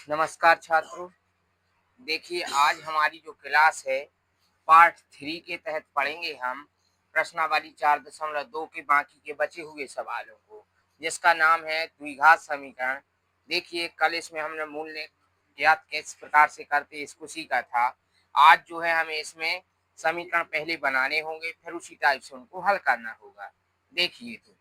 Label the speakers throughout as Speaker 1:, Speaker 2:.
Speaker 1: नमस्कार छात्रों। देखिए, आज हमारी जो क्लास है पार्ट 3 के तहत पढ़ेंगे हम प्रश्नावली 4.2 के बाकी के बचे हुए सवालों को, जिसका नाम है द्विघात समीकरण। देखिए, कल इसमें हमने मूल्य ज्ञात किस प्रकार से करते इसको सीखा था। आज जो है हमें इसमें समीकरण पहले बनाने होंगे, फिर उसी टाइप से उनको हल करना होगा। देखिए, तो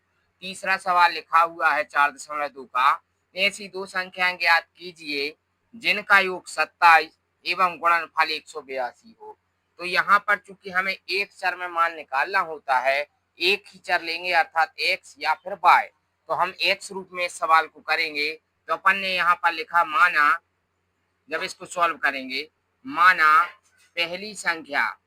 Speaker 1: तीसरा सवाल लिखा हुआ है 4.2 का, ऐसी दो संख्याएं ज्ञात कीजिए जिनका योग 27 एवं गुणनफल 182 हो। तो यहाँ पर चूंकि हमें एक चर में मान निकालना होता है, एक ही चर लेंगे अर्थात x या फिर y। तो हम x रूप में इस सवाल को करेंगे। तो अपन ने यहाँ पर लिखा माना, जब इसको सॉल्व करेंगे, माना पहली संख्या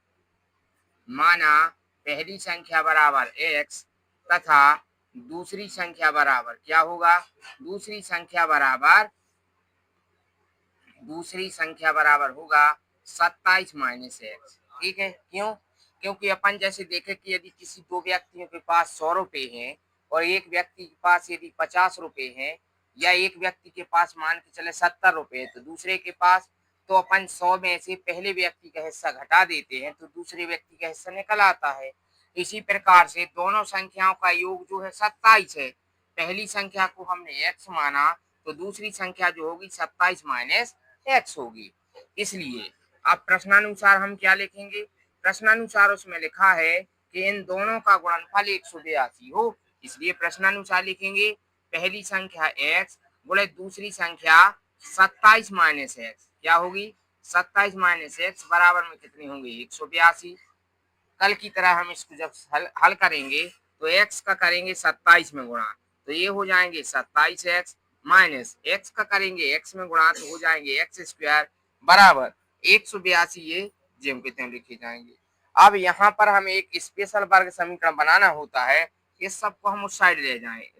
Speaker 1: माना पहली संख्या बराबर x तथा दूसरी संख्या बराबर क्या होगा, दूसरी संख्या बराबर होगा 27 माइनस एक्स। ठीक है, क्यों? क्योंकि अपन जैसे देखे कि यदि किसी दो व्यक्तियों के पास 100 रुपए हैं और एक व्यक्ति के पास यदि 50 रुपए हैं, या एक व्यक्ति के पास मान के चले 70 रुपए है तो दूसरे के पास, तो अपन 100 में से पहले व्यक्ति का हिस्सा घटा देते हैं तो दूसरे व्यक्ति का हिस्सा निकल आता है। इसी प्रकार से दोनों संख्याओं का योग जो है 27 है। पहली संख्या को हमने x माना तो दूसरी संख्या जो होगी 27 माइनस एक्स होगी। इसलिए अब प्रश्नानुसार हम क्या लिखेंगे, प्रश्नानुसार उसमें लिखा है कि इन दोनों का गुणनफल 182 हो। इसलिए प्रश्नानुसार लिखेंगे पहली संख्या x गुणे दूसरी संख्या 27 माइनस एक्स। क्या होगी, 27 माइनस एक्स बराबर में कितनी होंगी, 182। कल की तरह हम इसको जब हल करेंगे तो x का करेंगे 27 में गुणा, तो ये हो जाएंगे 27x माइनस x का करेंगे x में गुणा तो हो जाएंगे एक्स स्क्वायर बराबर 182। ये जेम के तेम लिखे जाएंगे। अब यहाँ पर हमें एक स्पेशल वर्ग समीकरण बनाना होता है। इस सबको हम उस साइड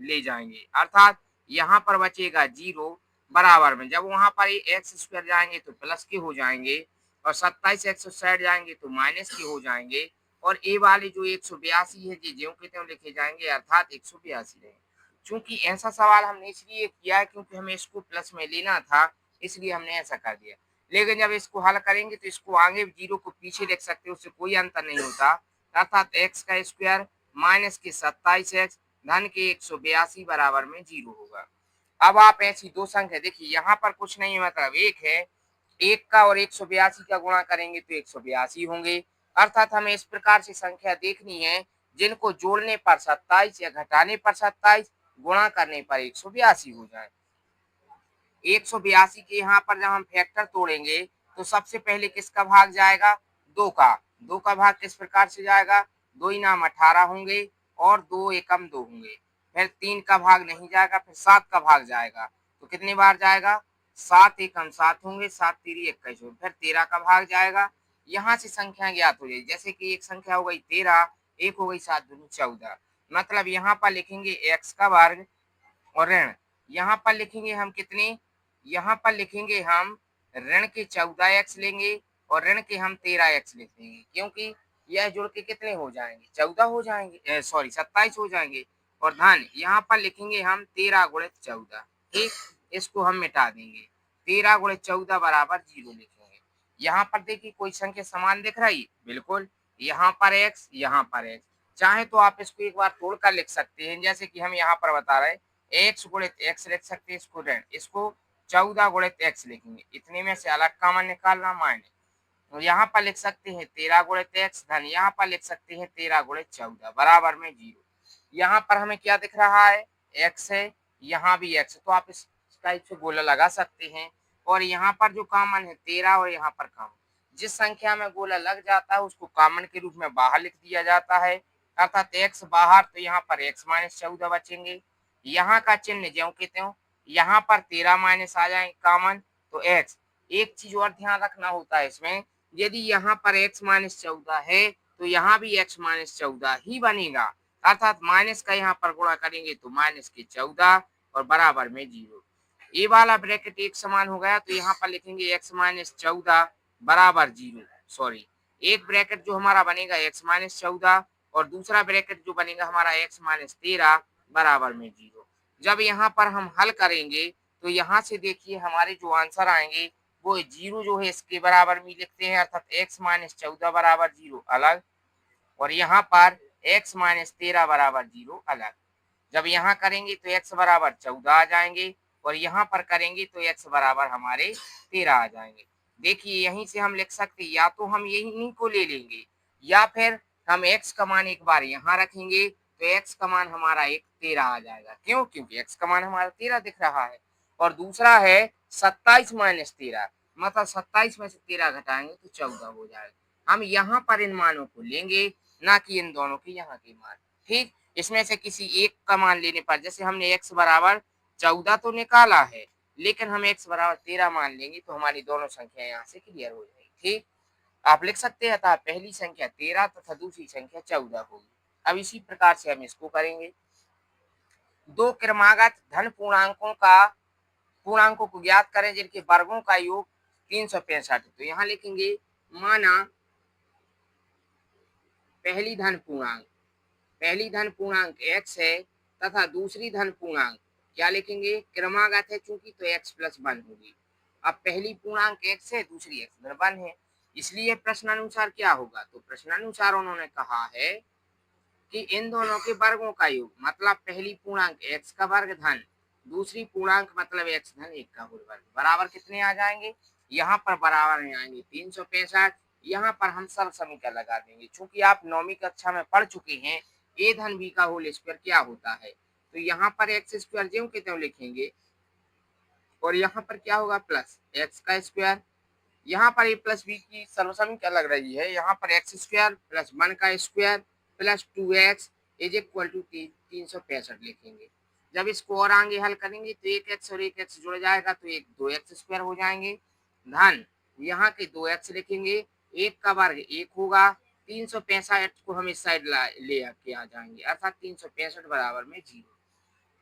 Speaker 1: ले जाएंगे, अर्थात यहाँ पर बचेगा 0 बराबर में, जब वहां पर एक्स स्क्वायर जाएंगे तो प्लस के हो जाएंगे और 27x उस साइड जाएंगे तो माइनस के हो जाएंगे। और ए वाले जो 182 है जी ज्यों के त्यों लिखे जाएंगे, अर्थात 182 रहेंगे। चूंकि ऐसा सवाल हमने इसलिए किया है क्योंकि हमें इसको प्लस में लेना था, इसलिए हमने ऐसा कर दिया। लेकिन जब इसको हल करेंगे तो इसको आगे 0 को पीछे लिख सकते हो, उससे कोई अंतर नहीं होता। अर्थात x का स्क्वायर माइनस के 27x धन के 182 बराबर में 0 होगा। अब आप ऐसी दो संख्या देखिए, यहाँ पर कुछ नहीं है, मतलब एक है, एक का और 182 का गुणा करेंगे तो 182 होंगे। अर्थात हमें इस प्रकार से संख्या देखनी है जिनको जोड़ने पर 27 या घटाने पर 27, गुणा करने पर 182 हो जाए। 182 के यहाँ पर जब हम फैक्टर तोड़ेंगे तो सबसे पहले किसका भाग जाएगा, दो का भाग किस प्रकार से जाएगा, 2 इनाम 18 होंगे और 2 एकम 2 होंगे। फिर 3 का भाग नहीं जाएगा, फिर 7 का भाग जाएगा, तो कितनी बार जाएगा, 7 एकम 7 होंगे, 7 तिरी 21 होंगे। फिर 13 का भाग जाएगा। यहाँ से संख्या ज्ञात हो जाएगी, जैसे कि एक संख्या हो गई 13, एक हो गई 7 दूनी 14। मतलब यहाँ पर लिखेंगे x का वर्ग और ऋण, यहाँ पर लिखेंगे हम कितने, यहाँ पर लिखेंगे हम ऋण के 14x लेंगे और ऋण के हम 13x लिख देंगे, क्योंकि यह जुड़ के कितने हो जाएंगे, 14 हो जाएंगे, सॉरी 27 हो जाएंगे। और धन यहाँ पर लिखेंगे हम 13 गुणित 14। ठीक, इसको हम मिटा देंगे, 13 गुणित 14 बराबर 0 लिखेंगे। यहाँ पर देखिए कोई संख्या समान दिख रही, बिल्कुल, यहाँ पर x, यहाँ पर x। चाहे तो आप इसको एक बार तोड़कर लिख सकते हैं, जैसे कि हम यहाँ पर बता रहे हैं एक्स गुणित एक्स लिख सकते हैं, इसको ऋण, इसको 14 गुणित एक्स लिखेंगे, इतने में से अलग कॉमन निकालना माइनस। तो यहाँ पर लिख सकते हैं 13 गुणित एक्स धन यहाँ पर लिख सकते हैं 13 गुणित 14 बराबर में 0। यहाँ पर हमें क्या दिख रहा है, एक्स है, यहाँ भी एक्स, तो आप इस टाइप से गोला लगा सकते हैं। और यहाँ पर जो कॉमन है 13 और यहाँ पर कॉमन, जिस संख्या में गोला लग जाता है उसको कॉमन के रूप में बाहर लिख दिया जाता है, अर्थात एक्स बाहर, तो यहाँ पर एक्स माइनस 14 बचेंगे। यहाँ का चिन्ह ज्यों के त्यों, यहाँ पर 13 माइनस आ जाएंगे कॉमन तो एक्स। एक चीज और ध्यान रखना होता है इसमें, यदि यहाँ पर x माइनस 14 है तो यहाँ भी x माइनस 14 ही बनेगा, अर्थात माइनस का यहाँ पर गुणा करेंगे तो माइनस के 14 और बराबर में 0। ये वाला ब्रैकेट एक समान हो गया, तो यहाँ पर लिखेंगे x माइनस 14 बराबर 0, सॉरी, एक ब्रैकेट जो हमारा बनेगा x माइनस 14 और दूसरा ब्रैकेट जो बनेगा हमारा x माइनस 13 बराबर में 0। जब यहाँ पर हम हल करेंगे तो यहाँ से देखिए हमारे जो आंसर आएंगे वो 0 जो है इसके बराबर भी लिखते हैं, अर्थात x माइनस 14 बराबर 0 अलग, और यहाँ पर x माइनस 13 बराबर 0 अलग। जब यहाँ करेंगे तो x बराबर 14 आ जाएंगे, और यहाँ पर करेंगे तो x बराबर हमारे 13 आ जाएंगे। देखिए यहीं से हम लिख सकते हैं, या तो हम यही को ले लेंगे या फिर हम x का मान एक बार यहाँ रखेंगे तो x का मान हमारा एक 13 आ जाएगा। क्यों? क्योंकि x का मान हमारा 13 दिख रहा है। और दूसरा है 27 माइनस 13, मतलब 27 में से 13 घटाएंगे तो 14 हो जाएगा। हम यहाँ पर इन मानों को लेंगे, ना कि इन दोनों के यहाँ के मान। ठीक, इसमें से किसी एक का मान लेने पर, जैसे हमने x बराबर 14 तो निकाला है, लेकिन हम x बराबर 13 मान लेंगे तो हमारी दोनों संख्या यहाँ से क्लियर हो जाएगी। ठीक, आप लिख सकते हैं अतः पहली संख्या 13 तथा दूसरी संख्या 14 होगी। अब इसी प्रकार से हम इसको करेंगे। दो क्रमागत धन पूर्णांकों को ज्ञात करें जिनके वर्गों का योग 365। तो यहाँ लिखेंगे माना पहली धन पूर्णांक x है तथा दूसरी धन पूर्णांक क्या लिखेंगे, क्रमागत है चूंकि तो x प्लस 1 होगी। अब पहली पूर्णांक x है, दूसरी x प्लस 1 है, इसलिए प्रश्नानुसार क्या होगा, तो प्रश्नानुसार उन्होंने कहा है कि इन दोनों के वर्गों का योग, मतलब पहली पूर्णांक x का वर्ग धन दूसरी पूर्णांक मतलब x धन 1 का वर्ग बराबर कितने आ जाएंगे, यहाँ पर बराबर में आएंगे 365। यहाँ पर हम सरल समीकरण लगा देंगे, चूंकि आप 9वीं कक्षा में पढ़ चुके हैं a धन b का होल स्क्वायर क्या होता है। तो यहाँ पर एक्स स्क्वायर ज्यों के त्यों लिखेंगे, और यहाँ पर क्या होगा प्लस एक्स का स्क्वायर। यहाँ पर ए प्लस बी की सर्वसम्मति क्या लग रही है, यहाँ पर एक्स स्क्वायर प्लस 1 का square plus 2x is equal to 365 लिखेंगे। जब इसको और आगे हल करेंगे तो एक एक्स और एक एक्स जुड़ जाएगा तो एक 2x स्क्वायर हो जाएंगे, धन यहाँ के 2x लिखेंगे, एक का वर्ग 1 होगा, 365 को हम इस साइड ले आके आ जाएंगे, अर्थात 365 बराबर में 0।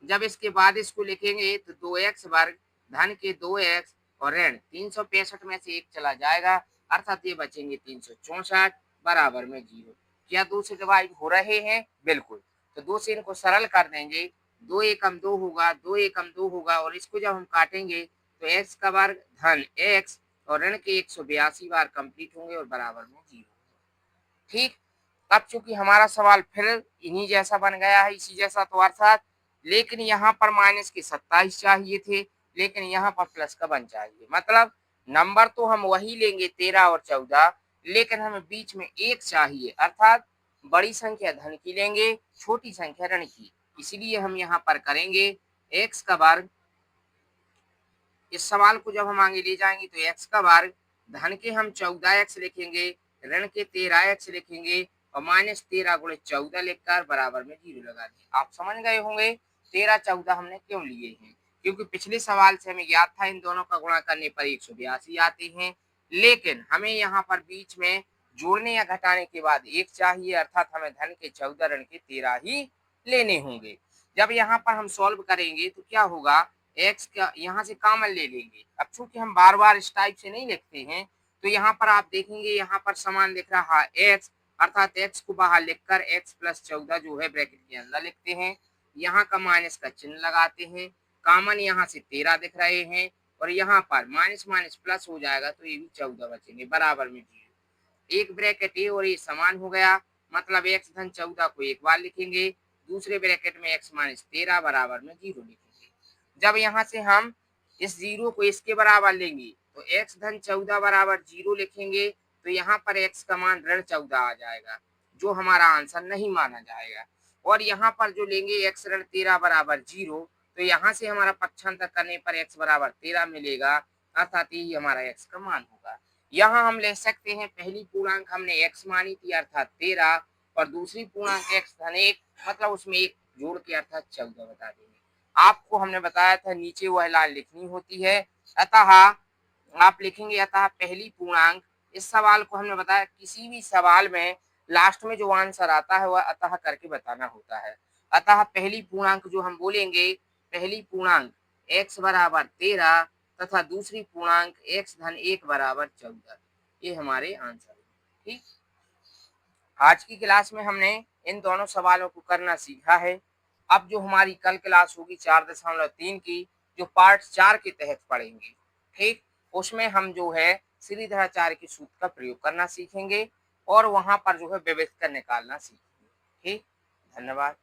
Speaker 1: जब इसके बाद इसको लिखेंगे तो 2x वर्ग धन के 2x और ऋण 365 में से एक चला जाएगा, अर्थात ये बचेंगे 364 बराबर में 0। क्या 2 से डिवाइड हो रहे हैं? बिल्कुल। तो 2 से इनको सरल कर देंगे, 2 एकम 2 होगा, 2 एकम 2 होगा, और इसको जब हम काटेंगे तो x का वर्ग धन x और ऋण के 182 बार कंप्लीट होंगे और बराबर में 0। ठीक, अब चूंकि हमारा सवाल फिर इन्हीं जैसा बन गया है, इसी जैसा तो अर्थात, लेकिन यहाँ पर माइनस के 27 चाहिए थे, लेकिन यहाँ पर प्लस का 1 चाहिए, मतलब नंबर तो हम वही लेंगे 13 और 14, लेकिन हमें बीच में एक चाहिए, अर्थात बड़ी संख्या धन की लेंगे, छोटी संख्या ऋण की। इसलिए हम यहाँ पर करेंगे x का वर्ग, इस सवाल को जब हम आगे ले जाएंगे तो x का वर्ग धन के हम 14x लिखेंगे, ऋण के 13x लिखेंगे, और माइनस 13 गुणे 14 लिखकर बराबर में 0 लगा दिए। आप समझ गए होंगे 13 14 हमने क्यों लिए हैं, क्योंकि पिछले सवाल से हमें याद था इन दोनों का गुणा करने पर 182 आते हैं, लेकिन हमें यहाँ पर बीच में जोड़ने या घटाने के बाद एक चाहिए, अर्थात हमें धन के 14 ऋण के 13 ही लेने होंगे। जब यहाँ पर हम सॉल्व करेंगे तो क्या होगा, x का यहाँ से कॉमन ले लेंगे। अब चूंकि हम बार बार इस टाइप से नहीं लिखते हैं, तो यहाँ पर आप देखेंगे यहाँ पर समान दिख रहा है x, अर्थात x को बाहर लिखकर x प्लस 14 जो है ब्रैकेट के अंदर लिखते हैं, यहाँ का माइनस का चिन्ह लगाते हैं, कॉमन यहाँ से 13 दिख रहे हैं, और यहाँ पर माइनस माइनस प्लस हो जाएगा तो ये भी 14 बचेंगे बराबर में 0। एक ब्रैकेट ए और ये समान हो गया, मतलब x धन 14 को एक बार लिखेंगे, दूसरे ब्रैकेट में x माइनस 13 बराबर में 0 लिखेंगे। जब यहाँ से हम इस 0 को इसके बराबर लेंगे तो x धन 14 बराबर 0 लिखेंगे, तो यहाँ पर x का मान ऋण 14 आ जाएगा, जो हमारा आंसर नहीं माना जाएगा। और यहाँ पर जो लेंगे x ऋण 13 बराबर 0, तो यहाँ से हमारा पक्षांतर करने पर x बराबर 13 मिलेगा, अर्थात यही हमारा x का मान होगा। यहाँ हम ले सकते हैं पहली पूर्णांक हमने x मानी थी अर्थात 13, और दूसरी पूर्णांक x धन 1, मतलब उसमें एक जोड़ के अर्थात 14 बता देंगे। आपको हमने बताया था नीचे वह लाइन लिखनी होती है, अतः आप लिखेंगे अतः पहली पूर्णांक। इस सवाल को हमने बताया किसी भी सवाल में लास्ट में जो आंसर आता है वह अतः करके बताना होता है। अतः पहली पूर्णांक जो हम बोलेंगे, पहली पूर्णांक x बराबर 13 तथा दूसरी पूर्णांक x धन 1 बराबर 14, ये हमारे आंसर है। ठीक, आज की क्लास में हमने इन दोनों सवालों को करना सीखा है। अब जो हमारी कल क्लास होगी 4.3 की, जो पार्ट 4 के तहत पढ़ेंगे। ठीक, उसमें हम जो है श्रीधराचार्य के सूत्र का प्रयोग करना सीखेंगे और वहां पर जो है विविधता निकालना सीखेंगे। ठीक, धन्यवाद।